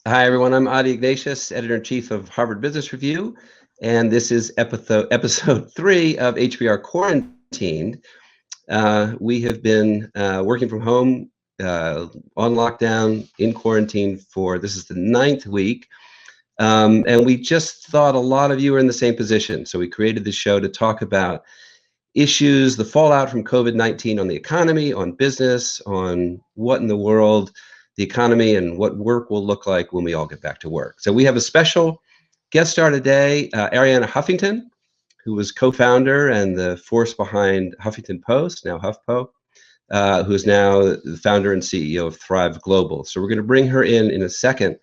Hi, everyone. I'm Ignatius, editor-in-chief of Harvard Business Review, and this is episode 3 of HBR Quarantined. We have been working from home on lockdown in quarantine this is the 9th week, and we just thought a lot of you are in the same position. So we created this show to talk about issues, the fallout from COVID-19 on the economy, on business, on what in the world the economy and what work will look like when we all get back to work. So we have a special guest star today, Arianna Huffington, who was co-founder and the force behind Huffington Post, now HuffPo, who's now the founder and CEO of Thrive Global. So we're going to bring her in a second.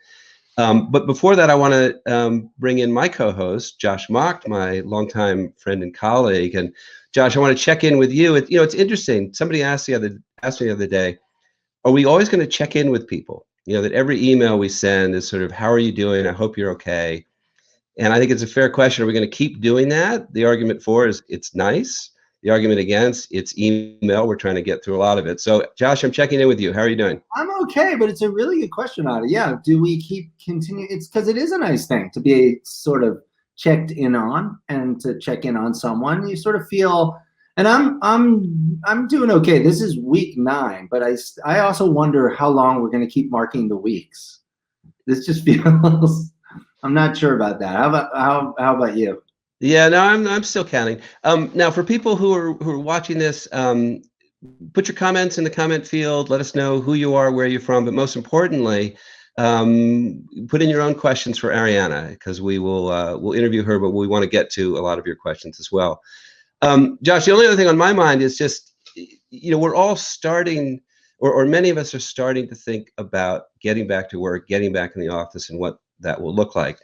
But before that, I want to bring in my co-host, Josh Macht, my longtime friend and colleague. And Josh, I want to check in with you. It's interesting. Somebody asked me the other day, are we always going to check in with people? That every email we send is sort of, how are you doing? I hope you're okay. And I think it's a fair question. Are we going to keep doing that? The argument for is it's nice. The argument against, it's email. We're trying to get through a lot of it. So Josh, I'm checking in with you. How are you doing? I'm okay, but it's a really good question, Adi. Yeah, do we continue? It's because it is a nice thing to be sort of checked in on and to check in on someone. You sort of feel, and I'm doing okay. This is week 9, but I also wonder how long we're going to keep marking the weeks. This just feels, I'm not sure about that. How about you? Yeah, no, I'm still counting. Now, for people who are watching this, put your comments in the comment field. Let us know who you are, where you're from, but most importantly, put in your own questions for Arianna, because we'll interview her, but we want to get to a lot of your questions as well. Josh, the only other thing on my mind is just, we're all starting, or many of us are starting to think about getting back to work, getting back in the office, and what that will look like.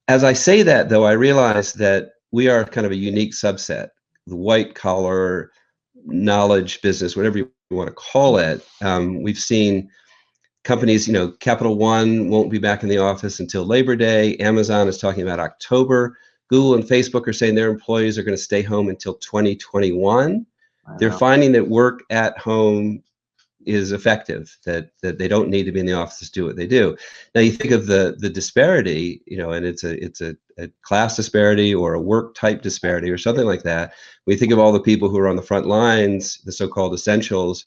As I say that, though, I realize that we are kind of a unique subset, the white collar knowledge business, whatever you want to call it. We've seen companies, Capital One won't be back in the office until Labor Day. Amazon is talking about October. Google and Facebook are saying their employees are going to stay home until 2021. They're finding that work at home is effective, that they don't need to be in the office to do what they do. Now you think of the disparity, and it's a class disparity or a work type disparity or something like that. We think of all the people who are on the front lines, the so-called essentials,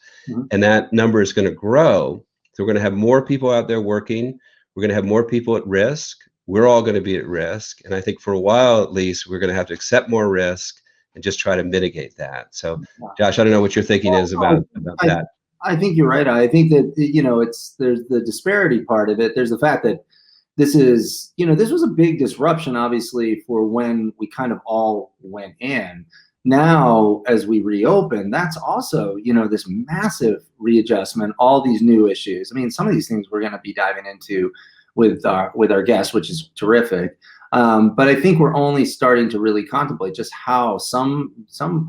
and that number is going to grow. So we're going to have more people out there working. We're going to have more people at risk. We're all going to be at risk. And I think for a while, at least, we're going to have to accept more risk and just try to mitigate that. So Josh, I don't know what your thinking is about that. I think you're right. I think that, there's the disparity part of it. There's the fact that this was a big disruption, obviously, for when we kind of all went in. Now, as we reopen, that's also, this massive readjustment, all these new issues. I mean, some of these things we're going to be diving into with our guests, which is terrific. But I think we're only starting to really contemplate just how some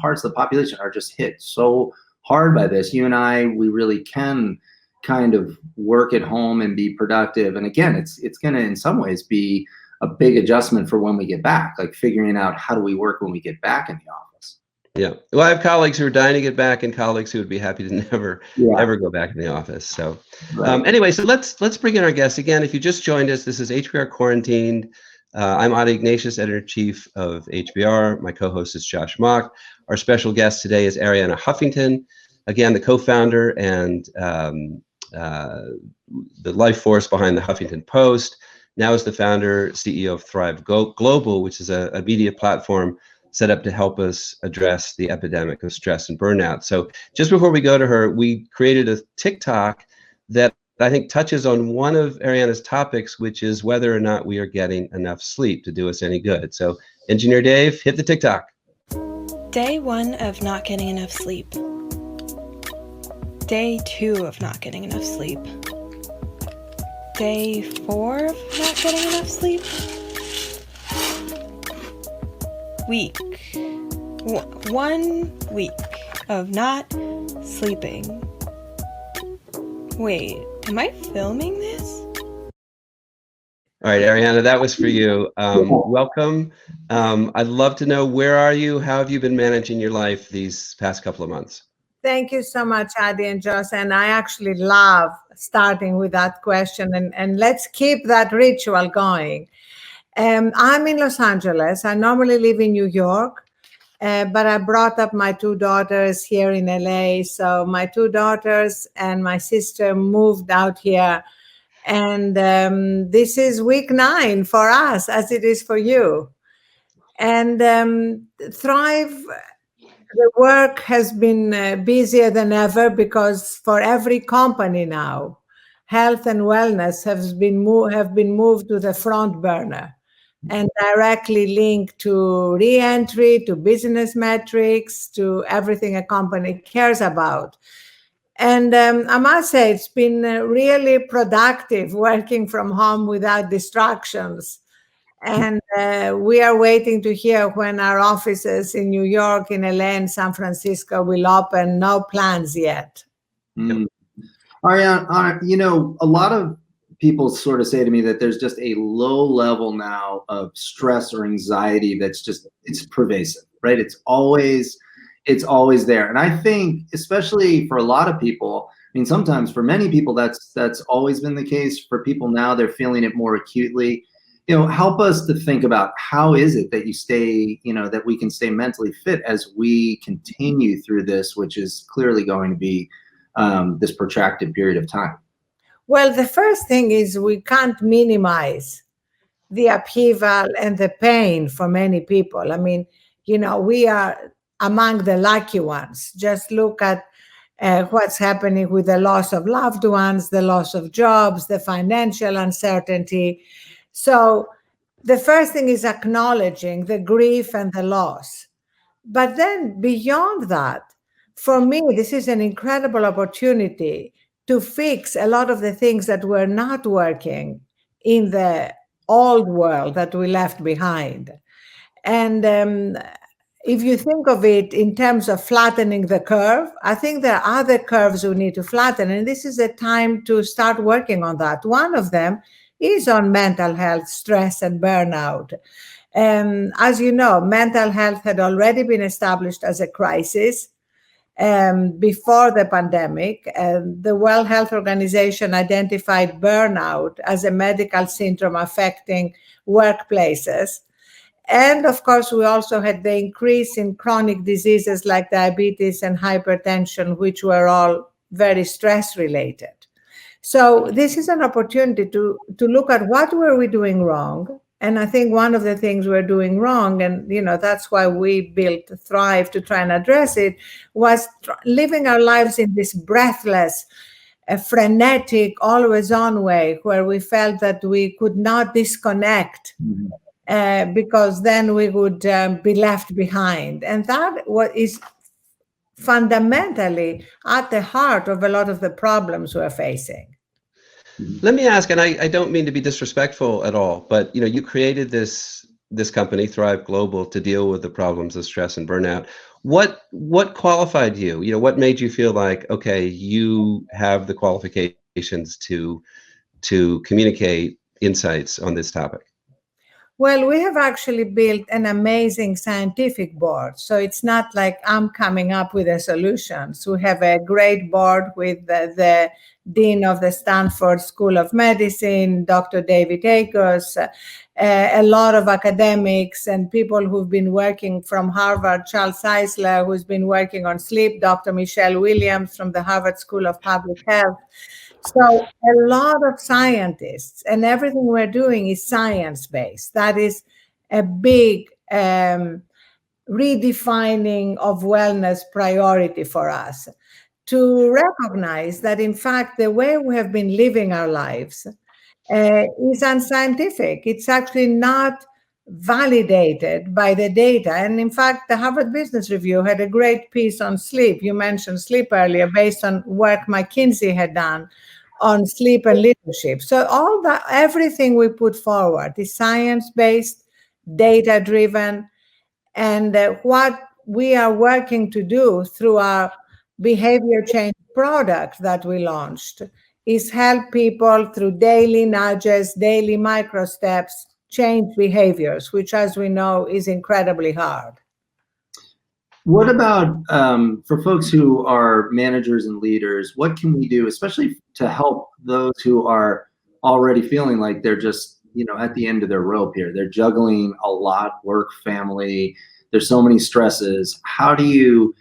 parts of the population are just hit so hard by this. You and I, we really can kind of work at home and be productive. And again, it's going to, in some ways, be a big adjustment for when we get back, like figuring out how do we work when we get back in the office. Yeah. Well, I have colleagues who are dying to get back and colleagues who would be happy to never go back in the office. So anyway, so let's bring in our guest. Again, if you just joined us, this is HBR Quarantined. I'm Ignatius, editor-in-chief of HBR. My co-host is Josh Macht. Our special guest today is Arianna Huffington, again, the co-founder and the life force behind the Huffington Post. Now is the founder, CEO of Thrive Global, which is a media platform set up to help us address the epidemic of stress and burnout. So just before we go to her, we created a TikTok that I think touches on one of Arianna's topics, which is whether or not we are getting enough sleep to do us any good. So Engineer Dave, hit the TikTok. Day 1 of not getting enough sleep. Day 2 of not getting enough sleep. Day 4 of not getting enough sleep. Week. 1 week of not sleeping. Wait, am I filming this? All right, Arianna, that was for you. Welcome. I'd love to know, where are you? How have you been managing your life these past couple of months? Thank you so much, Adi and Joss. And I actually love starting with that question. And let's keep that ritual going. I'm in Los Angeles. I normally live in New York, but I brought up my two daughters here in LA. So my two daughters and my sister moved out here. And this is week 9 for us, as it is for you. And Thrive, the work has been busier than ever, because for every company now, health and wellness have been moved to the front burner and directly linked to re-entry, to business metrics, to everything a company cares about. And I must say, it's been really productive working from home without distractions. And we are waiting to hear when our offices in New York, in LA, and San Francisco will open. No plans yet. Arianna, you know, a lot of people sort of say to me that there's just a low level now of stress or anxiety that's just, it's pervasive, right? It's always there. And I think, especially for a lot of people, I mean, sometimes for many people, that's always been the case. For people now, they're feeling it more acutely. You know, help us to think about how is it that you stay, you know, that we can stay mentally fit as we continue through this, which is clearly going to be this protracted period of time. Well, the first thing is we can't minimize the upheaval and the pain for many people. I mean, you know, we are among the lucky ones. Just look at what's happening with the loss of loved ones, the loss of jobs, the financial uncertainty. So the first thing is acknowledging the grief and the loss. But then beyond that, for me, this is an incredible opportunity to fix a lot of the things that were not working in the old world that we left behind. And if you think of it in terms of flattening the curve, I think there are other curves we need to flatten. And this is a time to start working on that. One of them is on mental health, stress, and burnout. As you know, mental health had already been established as a crisis before the pandemic. The World Health Organization identified burnout as a medical syndrome affecting workplaces. And of course, we also had the increase in chronic diseases like diabetes and hypertension, which were all very stress related. So this is an opportunity to look at what were we doing wrong. And I think one of the things we're doing wrong, and you know that's why we built Thrive to try and address it, was living our lives in this breathless, frenetic, always-on way, where we felt that we could not disconnect because then we would be left behind. And that is fundamentally at the heart of a lot of the problems we're facing. Let me ask, and I don't mean to be disrespectful at all, but you know, you created this company, Thrive Global, to deal with the problems of stress and burnout. What qualified you? You know, what made you feel like, okay, you have the qualifications to communicate insights on this topic? Well, we have actually built an amazing scientific board. So it's not like I'm coming up with the solutions. We have a great board with the Dean of the Stanford School of Medicine, Dr. David Akers, a lot of academics and people who've been working from Harvard, Charles Eisler, who's been working on sleep, Dr. Michelle Williams from the Harvard School of Public Health. So a lot of scientists, and everything we're doing is science-based. That is a big redefining of wellness priority for us, to recognize that, in fact, the way we have been living our lives is unscientific. It's actually not validated by the data. And in fact, the Harvard Business Review had a great piece on sleep. You mentioned sleep earlier, based on work McKinsey had done on sleep and leadership. So all that, everything we put forward is science-based, data-driven, and what we are working to do through our behavior change product that we launched is help people through daily nudges, daily micro steps, change behaviors, which, as we know, is incredibly hard. What about for folks who are managers and leaders, what can we do, especially to help those who are already feeling like they're just, at the end of their rope here? They're juggling a lot, work, family. There's so many stresses. How do you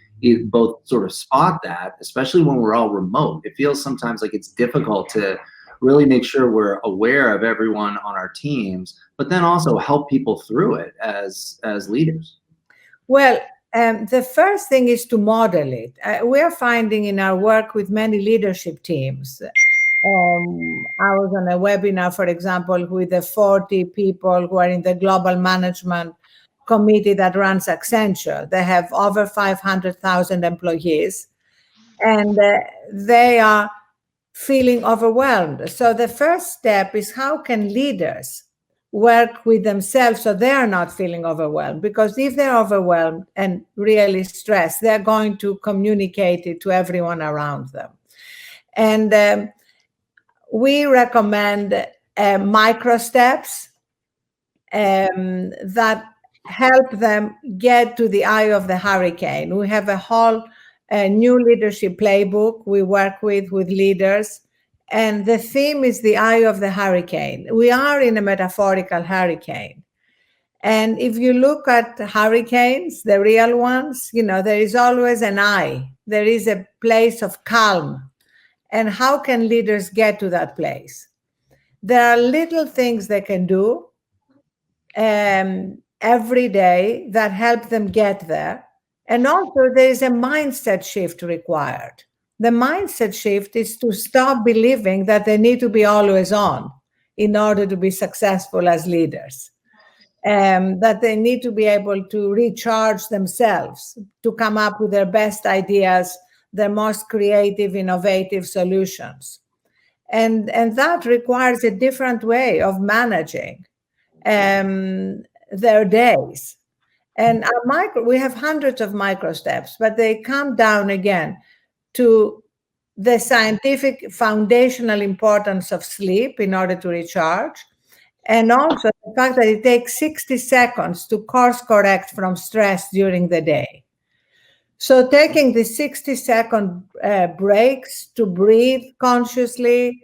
both sort of spot that, especially when we're all remote? It feels sometimes like it's difficult to really make sure we're aware of everyone on our teams, but then also help people through it as leaders. Well, the first thing is to model it. We're finding in our work with many leadership teams. I was on a webinar, for example, with the 40 people who are in the global management committee that runs Accenture. They have over 500,000 employees, and they are feeling overwhelmed. So the first step is, how can leaders work with themselves so they are not feeling overwhelmed? Because if they're overwhelmed and really stressed, they're going to communicate it to everyone around them. And we recommend micro steps that help them get to the eye of the hurricane. We have a whole new leadership playbook we work with leaders, and the theme is the eye of the hurricane. We are in a metaphorical hurricane. And if you look at hurricanes, the real ones, there is always an eye. There is a place of calm. And how can leaders get to that place? There are little things they can do every day that help them get there. And also there is a mindset shift required. The mindset shift is to stop believing that they need to be always on in order to be successful as leaders. That they need to be able to recharge themselves, to come up with their best ideas, their most creative, innovative solutions. And that requires a different way of managing their days. And we have hundreds of micro steps, but they come down again to the scientific foundational importance of sleep in order to recharge, and also the fact that it takes 60 seconds to course correct from stress during the day. So taking the 60-second breaks to breathe consciously,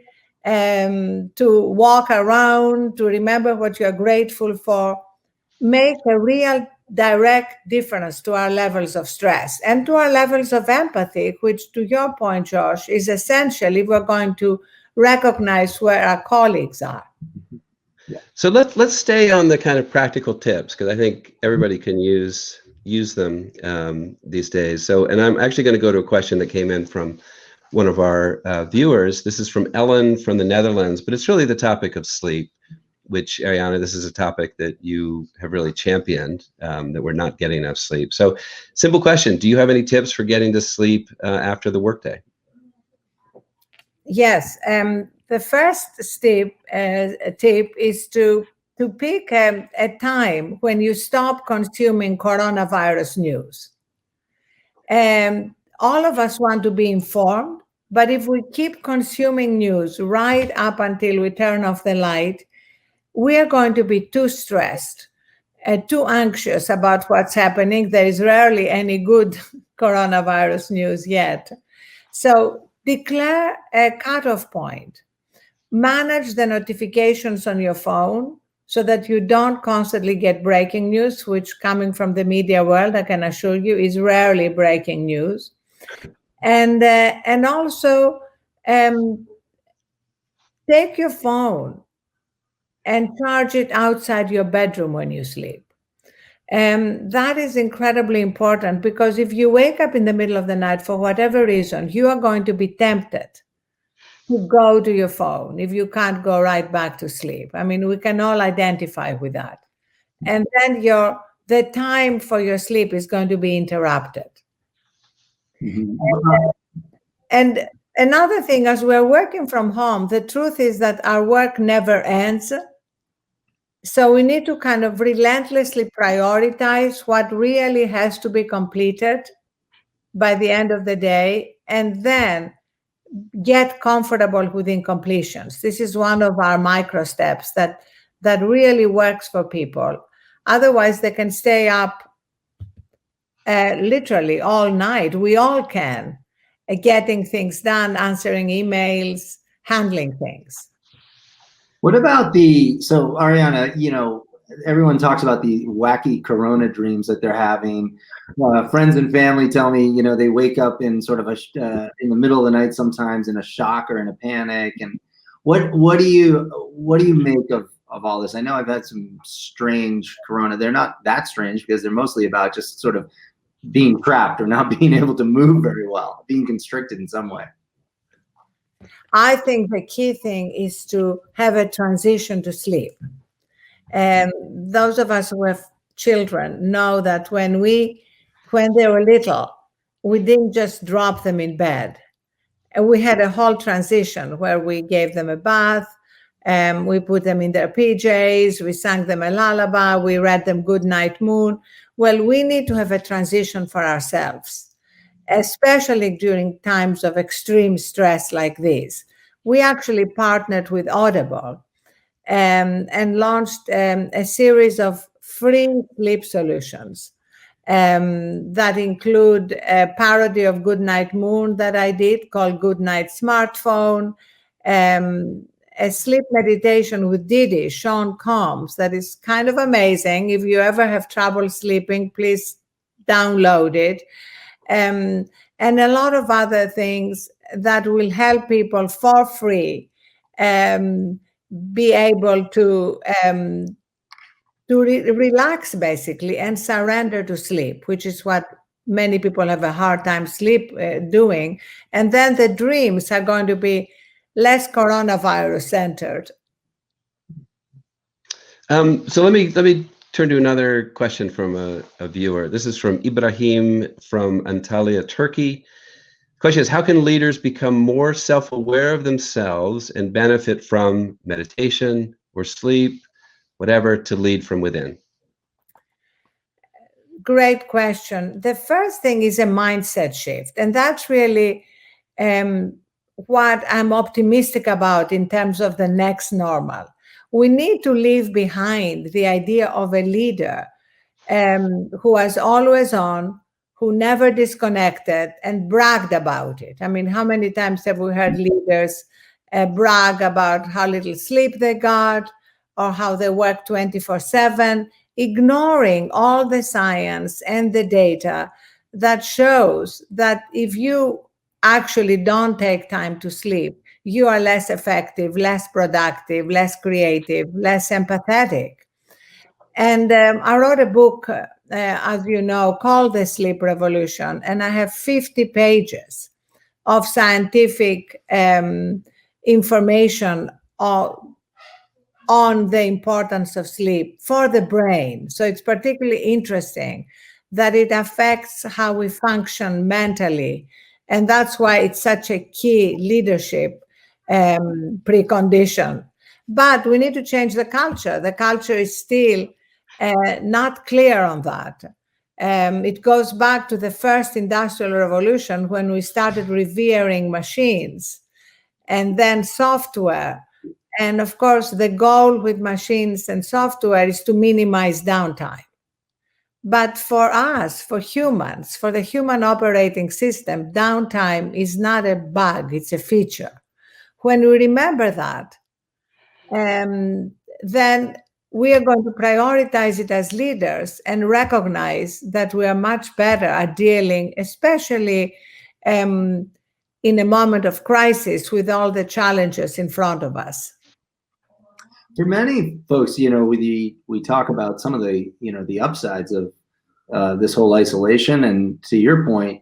to walk around, to remember what you're grateful for, make a real direct difference to our levels of stress and to our levels of empathy, which, to your point, Josh, is essential if we're going to recognize where our colleagues are. So let's stay on the kind of practical tips, because I think everybody can use them these days. So, and I'm actually going to go to a question that came in from one of our viewers. This is from Ellen from the Netherlands, but it's really the topic of sleep, which, Arianna, this is a topic that you have really championed, that we're not getting enough sleep. So, simple question: do you have any tips for getting to sleep after the workday? Yes. The first tip is to pick a time when you stop consuming coronavirus news. All of us want to be informed, but if we keep consuming news right up until we turn off the light, we are going to be too stressed, too anxious about what's happening. There is rarely any good coronavirus news yet. So declare a cutoff point. Manage the notifications on your phone so that you don't constantly get breaking news, which, coming from the media world, I can assure you, is rarely breaking news. And also take your phone and charge it outside your bedroom when you sleep. That is incredibly important, because if you wake up in the middle of the night for whatever reason, you are going to be tempted to go to your phone if you can't go right back to sleep. I mean, we can all identify with that. And then the time for your sleep is going to be interrupted. Mm-hmm. And another thing, as we're working from home, the truth is that our work never ends. So we need to kind of relentlessly prioritize what really has to be completed by the end of the day, and then get comfortable with incompletions. This is one of our micro steps that really works for people. Otherwise, they can stay up literally all night. We all can, getting things done, answering emails, handling things. What about so Arianna, everyone talks about the wacky Corona dreams that they're having. Friends and family tell me, they wake up in sort of in the middle of the night sometimes in a shock or in a panic. And what do you make of all this? I know I've had some strange Corona. They're not that strange because they're mostly about just sort of being trapped or not being able to move very well, being constricted in some way. I think the key thing is to have a transition to sleep. And those of us who have children know that when they were little, we didn't just drop them in bed. And we had a whole transition where we gave them a bath, we put them in their PJs, we sang them a lullaby, we read them Good Night Moon. Well, we need to have a transition for ourselves, especially during times of extreme stress like this. We actually partnered with Audible and launched a series of free sleep solutions that include a parody of Good Night Moon that I did called Good Night Smartphone, a sleep meditation with Didi, Sean Combs, that is kind of amazing. If you ever have trouble sleeping, please download it. And a lot of other things that will help people for free be able to relax basically and surrender to sleep, which is what many people have a hard time doing. And then the dreams are going to be less coronavirus centered. So let me turn to another question from a viewer. This is from Ibrahim from Antalya, Turkey. The question is, how can leaders become more self-aware of themselves and benefit from meditation or sleep, whatever, to lead from within? Great question. The first thing is a mindset shift. And that's really what I'm optimistic about in terms of the next normal. We need to leave behind the idea of a leader who was always on, who never disconnected and bragged about it. I mean, how many times have we heard leaders brag about how little sleep they got or how they work 24/7, ignoring all the science and the data that shows that if you actually don't take time to sleep, you are less effective, less productive, less creative, less empathetic. And I wrote a book, as you know, called The Sleep Revolution, and I have 50 pages of scientific information on the importance of sleep for the brain. So it's particularly interesting that it affects how we function mentally. And that's why it's such a key leadership precondition. But we need to change the culture. The culture is still not clear on that. It goes back to the first industrial revolution when we started revering machines and then software. And of course, the goal with machines and software is to minimize downtime. But for us, for humans, for the human operating system, downtime is not a bug, it's a feature. When we remember that, then we are going to prioritize it as leaders and recognize that we are much better at dealing, especially in a moment of crisis, with all the challenges in front of us. For many folks, we talk about some of the upsides of this whole isolation, and to your point,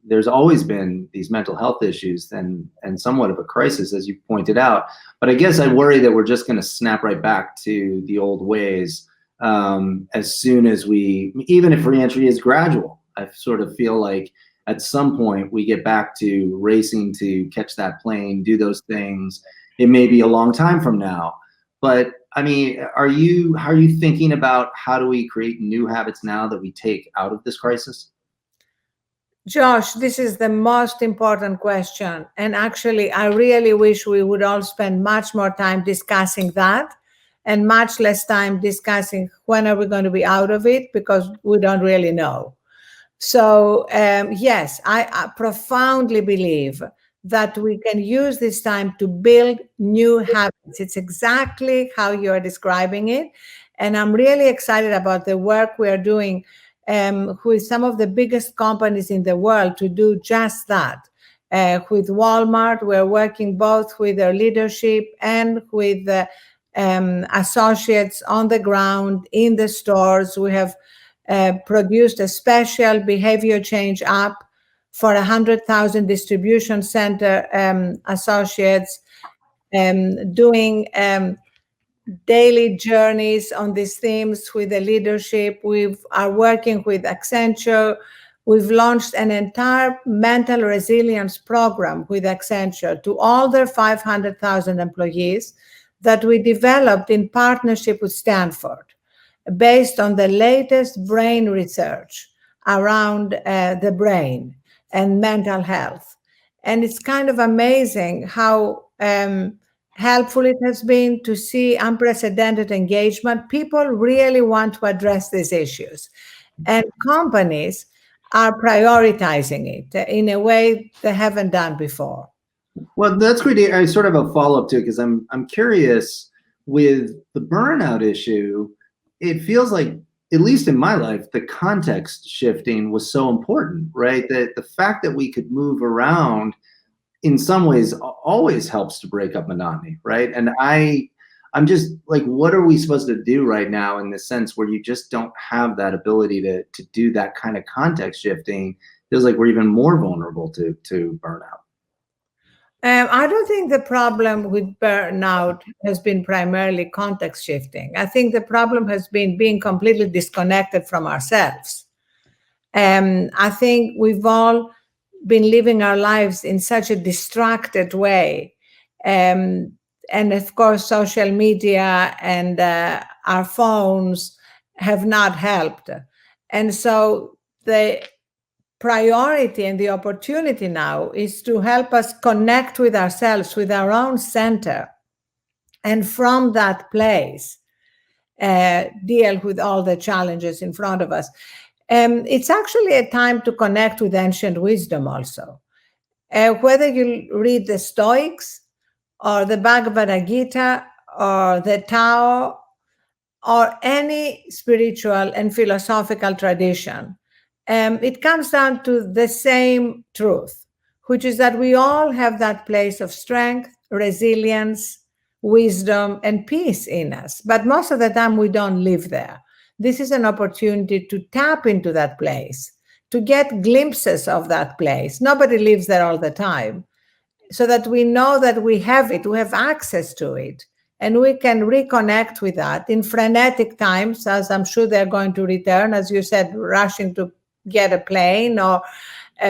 there's always been these mental health issues and somewhat of a crisis, as you pointed out. But I guess I worry that we're just going to snap right back to the old ways as soon as even if reentry is gradual. I sort of feel like at some point we get back to racing to catch that plane, do those things. It may be a long time from now. But I mean, how are you thinking about how do we create new habits now that we take out of this crisis? Josh, this is the most important question. And actually, I really wish we would all spend much more time discussing that and much less time discussing when are we going to be out of it, because we don't really know. So yes, I profoundly believe that we can use this time to build new habits. It's exactly how you are describing it. And I'm really excited about the work we are doing with some of the biggest companies in the world to do just that. With Walmart, we're working both with their leadership and with associates on the ground in the stores. We have produced a special behavior change app for 100,000 distribution center associates, doing daily journeys on these themes with the leadership. We are working with Accenture. We've launched an entire mental resilience program with Accenture to all their 500,000 employees that we developed in partnership with Stanford, based on the latest brain research around the brain and mental health. And it's kind of amazing how helpful it has been to see unprecedented engagement. People really want to address these issues, and companies are prioritizing it in a way they haven't done before. Well, that's great. I sort of a follow-up to it, because I'm curious with the burnout issue. It feels like, at least in my life, the context shifting was so important, right? That the fact that we could move around in some ways always helps to break up monotony, right? And I'm just like, what are we supposed to do right now in the sense where you just don't have that ability to do that kind of context shifting? It feels like we're even more vulnerable to burnout. I don't think the problem with burnout has been primarily context shifting. I think the problem has been being completely disconnected from ourselves. I think we've all been living our lives in such a distracted way. And of course, social media and our phones have not helped. And so the priority and the opportunity now is to help us connect with ourselves, with our own center, and from that place, deal with all the challenges in front of us. It's actually a time to connect with ancient wisdom also. Whether you read the Stoics or the Bhagavad Gita or the Tao or any spiritual and philosophical tradition, it comes down to the same truth, which is that we all have that place of strength, resilience, wisdom, and peace in us. But most of the time, we don't live there. This is an opportunity to tap into that place, to get glimpses of that place. Nobody lives there all the time, so that we know that we have it, we have access to it, and we can reconnect with that in frenetic times, as I'm sure they're going to return, as you said, rushing to get a plane or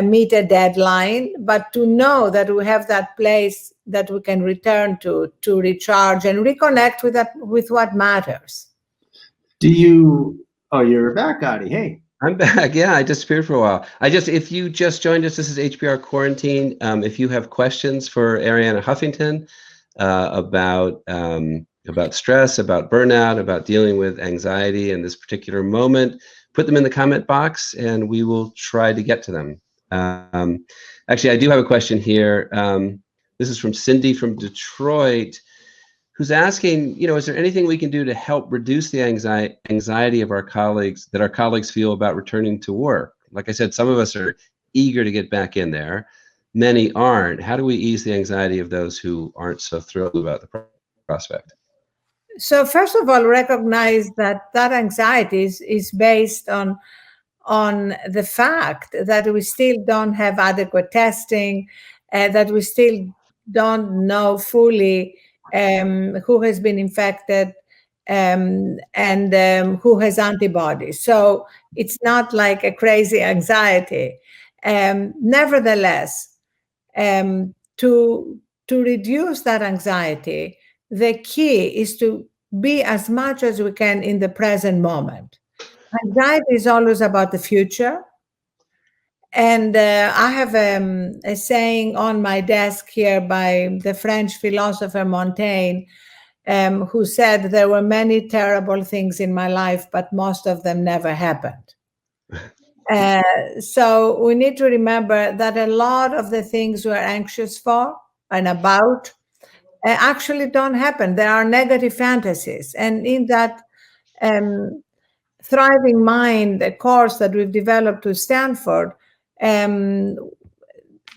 meet a deadline, but to know that we have that place that we can return to recharge and reconnect with what matters. Oh, you're back, Adi. Hey. I'm back. Yeah, I disappeared for a while. If you just joined us, this is HBR Quarantine. If you have questions for Arianna Huffington about stress, about burnout, about dealing with anxiety in this particular moment, put them in the comment box and we will try to get to them. Actually, I do have a question here. This is from Cindy from Detroit, who's asking, is there anything we can do to help reduce the anxiety of our colleagues, that our colleagues feel about returning to work? Like I said, some of us are eager to get back in there. Many aren't. How do we ease the anxiety of those who aren't so thrilled about the prospect? So first of all, recognize that anxiety is based on the fact that we still don't have adequate testing, that we still don't know fully who has been infected and who has antibodies. So it's not like a crazy anxiety. Nevertheless, to reduce that anxiety, the key is to be as much as we can in the present moment. Anxiety is always about the future. And I have a saying on my desk here by the French philosopher Montaigne, who said, there were many terrible things in my life, but most of them never happened. So we need to remember that a lot of the things we're anxious for and about actually don't happen. There are negative fantasies. And in that Thriving Mind, a course that we've developed with Stanford,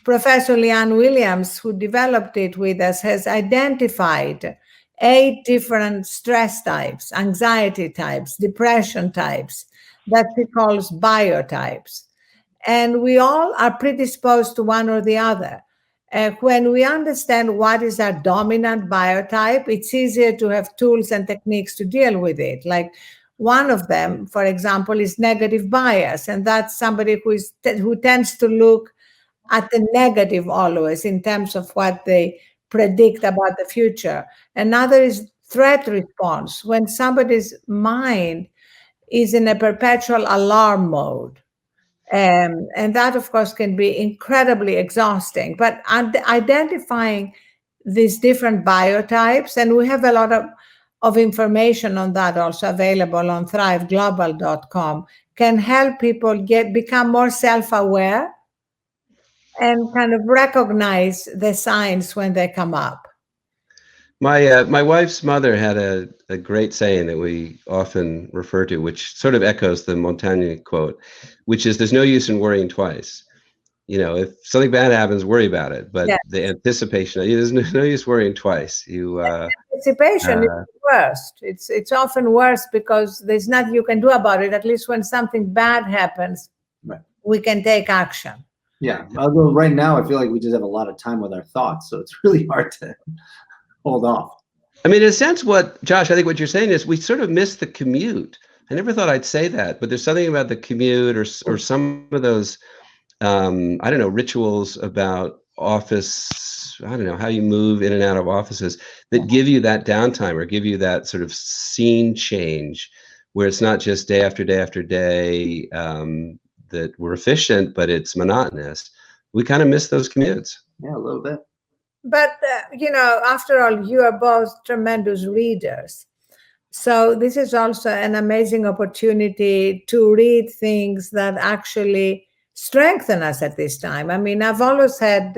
Professor Leanne Williams, who developed it with us, has identified 8 different stress types, anxiety types, depression types, that she calls biotypes. And we all are predisposed to one or the other. When we understand what is our dominant biotype, it's easier to have tools and techniques to deal with it. Like one of them, for example, is negative bias. And that's somebody who tends to look at the negative always in terms of what they predict about the future. Another is threat response, when somebody's mind is in a perpetual alarm mode. And that, of course, can be incredibly exhausting. But identifying these different biotypes, and we have a lot of information on that also available on thriveglobal.com, can help people become more self-aware and kind of recognize the signs when they come up. My wife's mother had a great saying that we often refer to, which sort of echoes the Montaigne quote, which is, there's no use in worrying twice. You know, if something bad happens, worry about it. But Yes. the anticipation, there's no use worrying twice. Anticipation is worst. It's often worse because there's nothing you can do about it. At least when something bad happens, Right. we can take action. Yeah. Although right now I feel like we just have a lot of time with our thoughts, so it's really hard to hold off. I mean, in a sense, Josh, I think what you're saying is we sort of miss the commute. I never thought I'd say that, but there's something about the commute or some of those, I don't know, rituals about office, I don't know, how you move in and out of offices that give you that downtime or give you that sort of scene change where it's not just day after day after day that we're efficient, but it's monotonous. We kind of miss those commutes. Yeah, a little bit. But, after all, you are both tremendous readers. So this is also an amazing opportunity to read things that actually strengthen us at this time. I mean, I've always had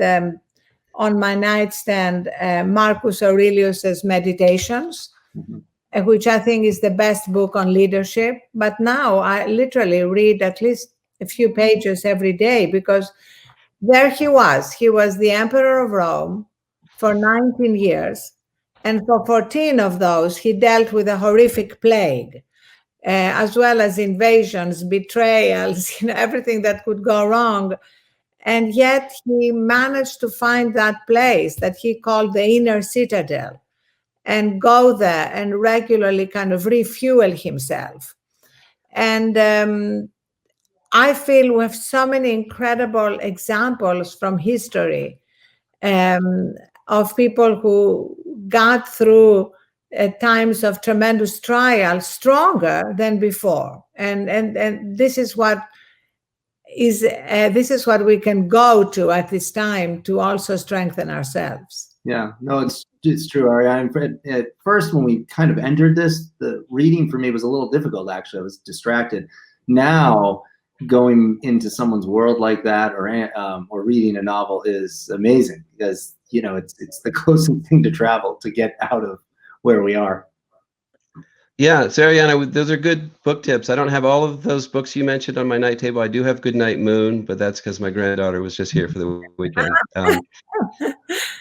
on my nightstand Marcus Aurelius's Meditations, which I think is the best book on leadership. But now I literally read at least a few pages every day, because there he was. He was the emperor of Rome for 19 years. And for 14 of those, he dealt with a horrific plague, as well as invasions, betrayals, everything that could go wrong. And yet he managed to find that place that he called the inner citadel and go there and regularly kind of refuel himself. And I feel we have so many incredible examples from history of people who got through times of tremendous trial stronger than before, and this is what we can go to at this time to also strengthen ourselves. Yeah, no, it's true, Arianna. At first, when we kind of entered this, the reading for me was a little difficult. Actually, I was distracted. Now, going into someone's world like that, or reading a novel, is amazing, because it's the closest thing to travel, to get out of where we are. Yeah, so Arianna, those are good book tips. I don't have all of those books you mentioned on my night table. I do have Goodnight Moon, but that's because my granddaughter was just here for the weekend.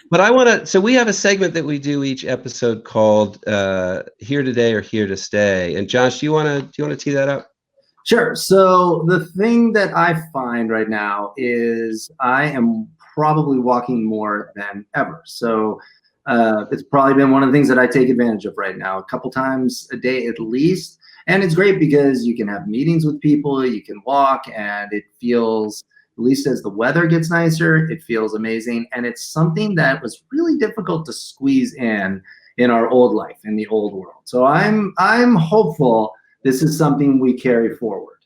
But so we have a segment that we do each episode called Here Today or Here to Stay. And Josh, do you want to tee that up? Sure. So the thing that I find right now is I am probably walking more than ever. So it's probably been one of the things that I take advantage of right now, a couple times a day at least. And it's great because you can have meetings with people, you can walk, and it feels, at least as the weather gets nicer, it feels amazing. And it's something that was really difficult to squeeze in our old life, in the old world. So I'm hopeful this is something we carry forward.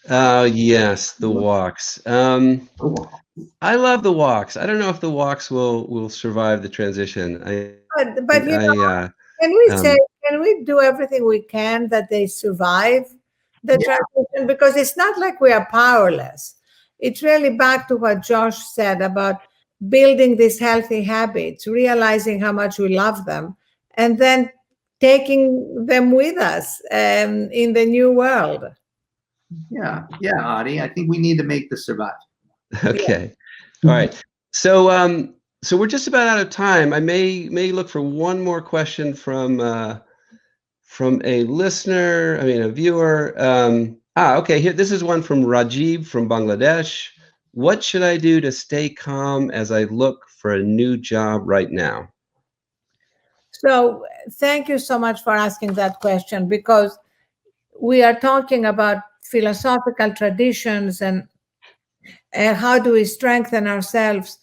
Yes, the walks. I love the walks. I don't know if the walks will survive the transition. Can we do everything we can that they survive? the transition, because it's not like we are powerless. It's really back to what Josh said about building these healthy habits, realizing how much we love them, and then taking them with us in the new world. Yeah, Adi, I think we need to make this survive. Okay. All right. So so we're just about out of time. I may look for one more question from a listener, a viewer. Okay, here, this is one from Rajiv from Bangladesh. What should I do to stay calm as I look for a new job right now? So thank you so much for asking that question, because we are talking about philosophical traditions and how do we strengthen ourselves.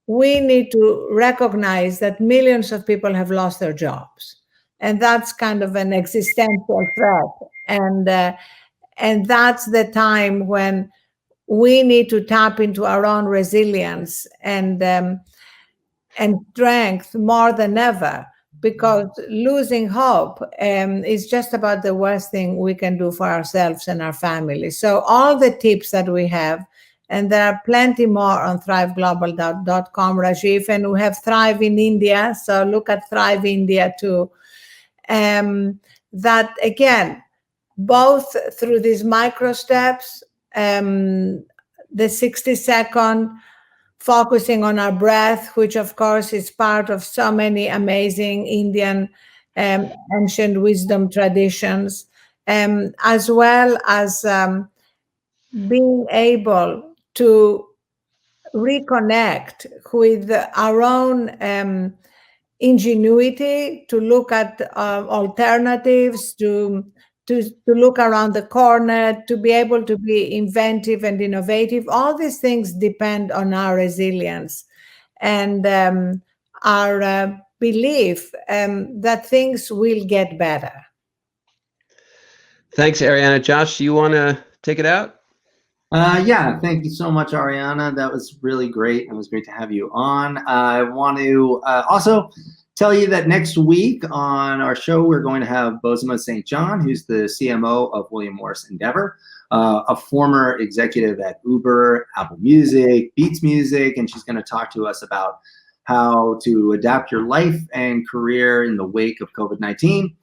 We need to recognize that millions of people have lost their jobs, and that's kind of an existential threat. And that's the time when we need to tap into our own resilience and strength more than ever, because losing hope is just about the worst thing we can do for ourselves and our family. So all the tips that we have, and there are plenty more on thriveglobal.com, Rajiv, and we have Thrive in India. So look at Thrive India too. That again, both through these micro steps, the 60-second focusing on our breath, which of course is part of so many amazing Indian ancient wisdom traditions, as well as being able to reconnect with our own ingenuity, to look at alternatives, to look around the corner, to be able to be inventive and innovative. All these things depend on our resilience and our belief that things will get better. Thanks, Arianna. Josh, do you want to take it out? Yeah, thank you so much, Arianna. That was really great. It was great to have you on. I want to also tell you that next week on our show, we're going to have Bozoma St. John, who's the CMO of William Morris Endeavor, a former executive at Uber, Apple Music, Beats Music, and she's going to talk to us about how to adapt your life and career in the wake of COVID-19.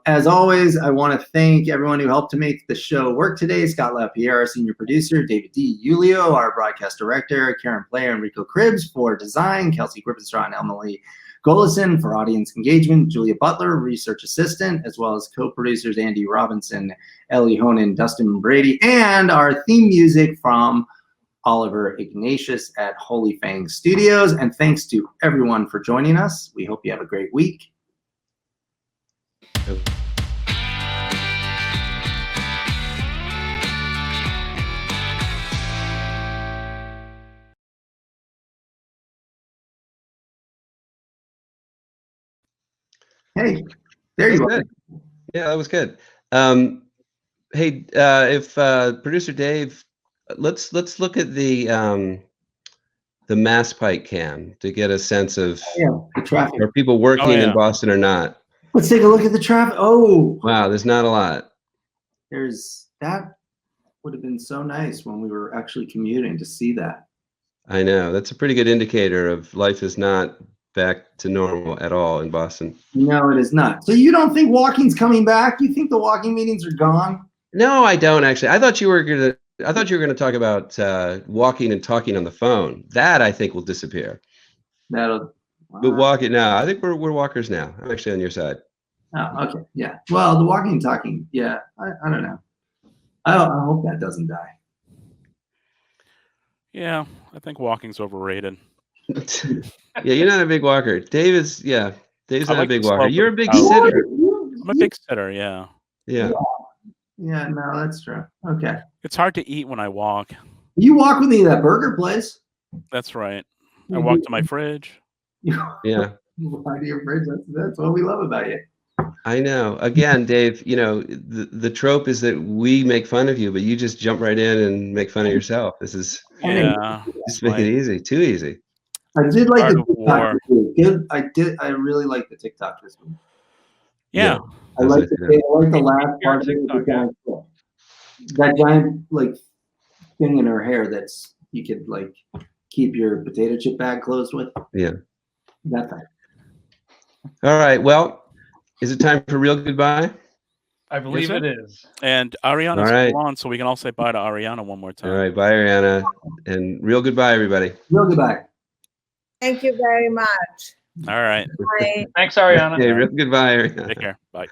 As always, I want to thank everyone who helped to make the show work today. Scott LaPierre, our senior producer, David D. Julio, our broadcast director, Karen Player, Enrico Cribbs for design, Kelsey Grippenstraw and Emily Golison for audience engagement, Julia Butler, research assistant, as well as co-producers Andy Robinson, Ellie Honan, Dustin Brady, and our theme music from Oliver Ignatius at Holy Fang Studios. And thanks to everyone for joining us. We hope you have a great week. Hey, there you are. Yeah, that was good. Hey, if producer Dave, let's look at the Mass Pike cam to get a sense of the traffic. Are people working in Boston or not? Let's take a look at the traffic. Oh, wow, there's not a lot. That would have been so nice when we were actually commuting to see that. I know, that's a pretty good indicator of life is not back to normal at all in Boston. No, it is not. So you don't think walking's coming back? You think the walking meetings are gone? No, I don't actually. I thought you were gonna talk about walking and talking on the phone. That I think will disappear. Wow. But walking now, I think we're walkers now. I'm actually on your side. Oh, okay, yeah. Well, the walking and talking, yeah. I don't know. I hope that doesn't die. Yeah, I think walking's overrated. Yeah, you're not a big walker. Dave's not a big walker. You're a big house. sitter. I'm a big sitter, yeah. Yeah. Yeah, no, that's true. Okay. It's hard to eat when I walk. You walk with me to that burger place. That's right. I walk to my fridge. Yeah. Why to your fridge? That's what we love about you. I know. Again, Dave, the trope is that we make fun of you, but you just jump right in and make fun of yourself. This is just make it easy, too easy. I did like the TikTok this week. I really like the TikTok this week. Yeah. I like the last part of it. that giant like thing in her hair that's you could like keep your potato chip bag closed with. Yeah. That thing. All right. Well, is it time for real goodbye? I believe Yes, it is. And Ariana's All right. still on, so we can all say bye to Arianna one more All time. right. Bye, Arianna. And real goodbye, everybody. Real goodbye. Thank you very much. All right. Bye. Thanks, Arianna. Okay, real goodbye, Arianna. Take care. Bye.